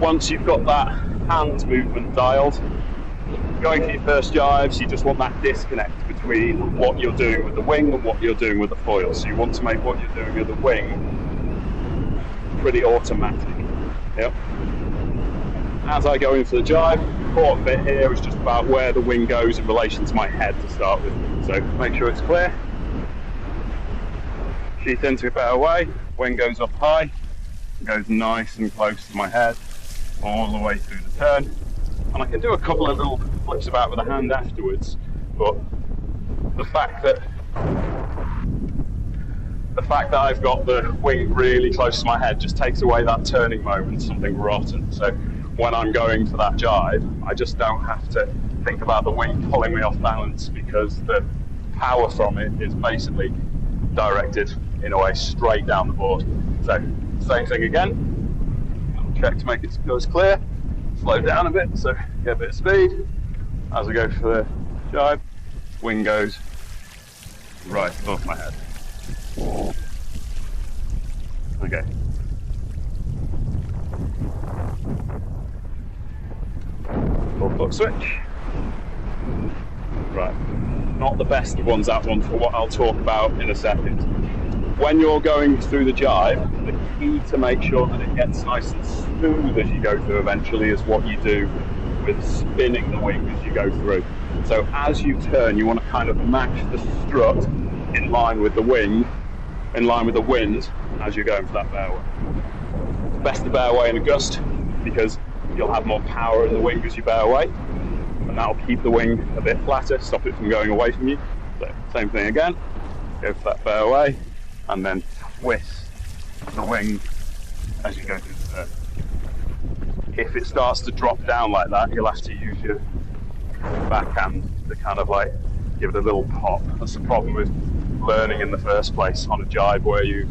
once you've got that hand movement dialed, going for your first jibes, you just want that disconnect between what you're doing with the wing and what you're doing with the foil. So you want to make what you're doing with the wing pretty automatic. Yep. As I go in for the jibe, the important bit here is just about where the wing goes in relation to my head to start with. So make sure it's clear. Sheath into a better way, wing goes up high, goes nice and close to my head, all the way through the turn. And I can do a couple of little flips about with the hand afterwards, but the fact that I've got the wing really close to my head just takes away that turning moment, something rotten. So when I'm going for that jibe, I just don't have to think about the wing pulling me off balance, because the power from it is basically directed in a way straight down the board. So same thing again, check to make it go as clear, slow down a bit so get a bit of speed. As I go for the jibe, wing goes right above my head. Okay. Full foot switch. Right. Not the best of ones, that one, for what I'll talk about in a second. When you're going through the jibe, the key to make sure that it gets nice and smooth as you go through eventually is what you do with spinning the wing as you go through. So as you turn, you want to kind of match the strut in line with the wing, in line with the wind as you're going for that bear way. It's best to bear away in a gust, because you'll have more power in the wing as you bear away, and that'll keep the wing a bit flatter, stop it from going away from you. So same thing again, go for that bear away, and then twist the wing as you go through the turn. If it starts to drop down like that, you'll have to use your backhand to kind of like give it a little pop. That's the problem with learning in the first place on a jibe, where you've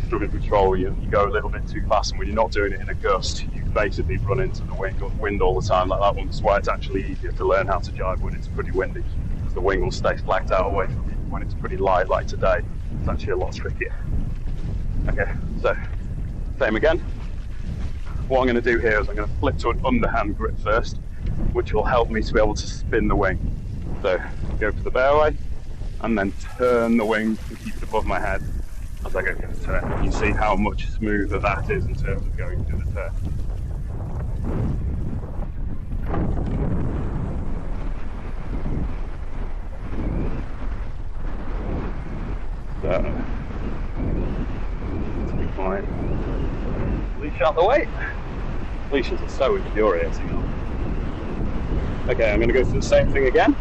struggled to control, you go a little bit too fast, and when you're not doing it in a gust, you basically run into the wind all the time like that one. That's why it's actually easier to learn how to jibe when it's pretty windy, because the wing will stay flagged out away from you. When it's pretty light like today, it's actually a lot trickier. Okay, so same again. What I'm going to do here is I'm going to flip to an underhand grip first, which will help me to be able to spin the wing. So go for the bear away, and then turn the wing and keep it above my head as I go through the turn. You see how much smoother that is in terms of going through the turn. So, take my leash out the way. Leashes are so infuriating. Okay, I'm going to go through the same thing again.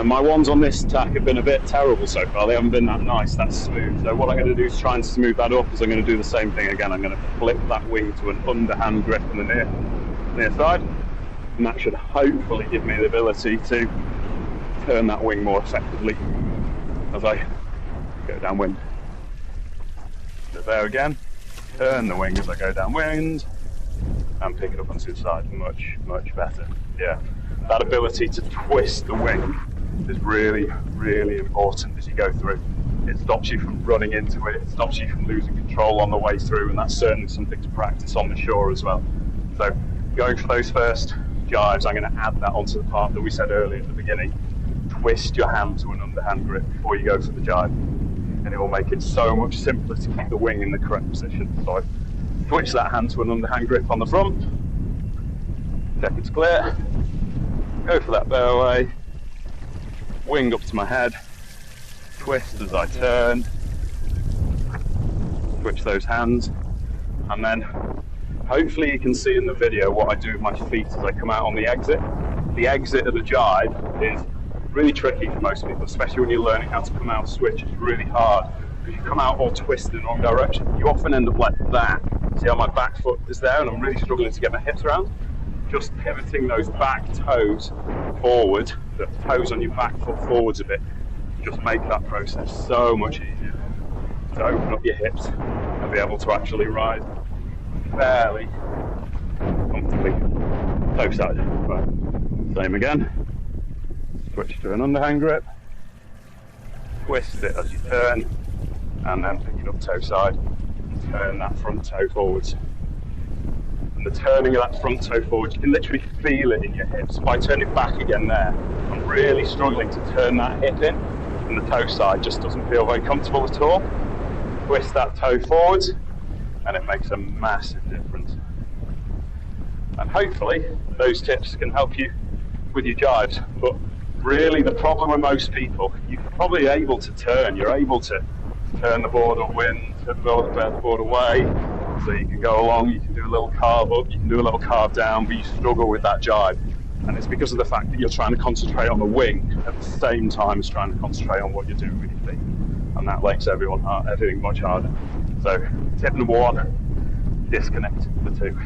My ones on this tack have been a bit terrible so far. They haven't been that nice, that smooth. So what I'm going to do is try and smooth that up. Is I'm going to do the same thing again. I'm going to flip that wing to an underhand grip on the near side, and that should hopefully give me the ability to turn that wing more effectively as I go downwind. So there again, turn the wing as I go downwind, and pick it up onto the side. Much, much better. Yeah, that ability to twist the wing is really, really important as you go through. It stops you from running into it, it stops you from losing control on the way through, and that's certainly something to practice on the shore as well. So going for those first jibes, I'm going to add that onto the part that we said earlier at the beginning. Twist your hand to an underhand grip before you go for the jibe, and it will make it so much simpler to keep the wing in the correct position. So I switch that hand to an underhand grip on the front, check it's clear, go for that bear away, wing up to my head, twist as I turn, switch those hands, and then hopefully you can see in the video what I do with my feet as I come out on the exit. The exit of the jibe is really tricky for most people, especially when you're learning how to come out switch. It's really hard because you come out all twisted in the wrong direction. You often end up like that. See how my back foot is there, and I'm really struggling to get my hips around? Just pivoting those back toes forward, the toes on your back foot forwards a bit, just make that process so much easier. To open up your hips and be able to actually ride fairly comfortably toe side. Right. Same again. Switch to an underhand grip, twist it as you turn, and then pick it up toe side, turn that front toe forwards. And the turning of that front toe forwards, you can literally feel it in your hips. If I turn it back again there, I'm really struggling to turn that hip in, and the toe side just doesn't feel very comfortable at all. Twist that toe forwards, and it makes a massive difference. And hopefully those tips can help you with your jibes. But really the problem with most people, you're probably able to turn, you're able to turn the board upwind, turn the board away, so you can go along, you can do a little carve up, you can do a little carve down, but you struggle with that jibe. And it's because of the fact that you're trying to concentrate on the wing at the same time as trying to concentrate on what you're doing with your feet. And that makes everything much harder. So tip number one, disconnect the two.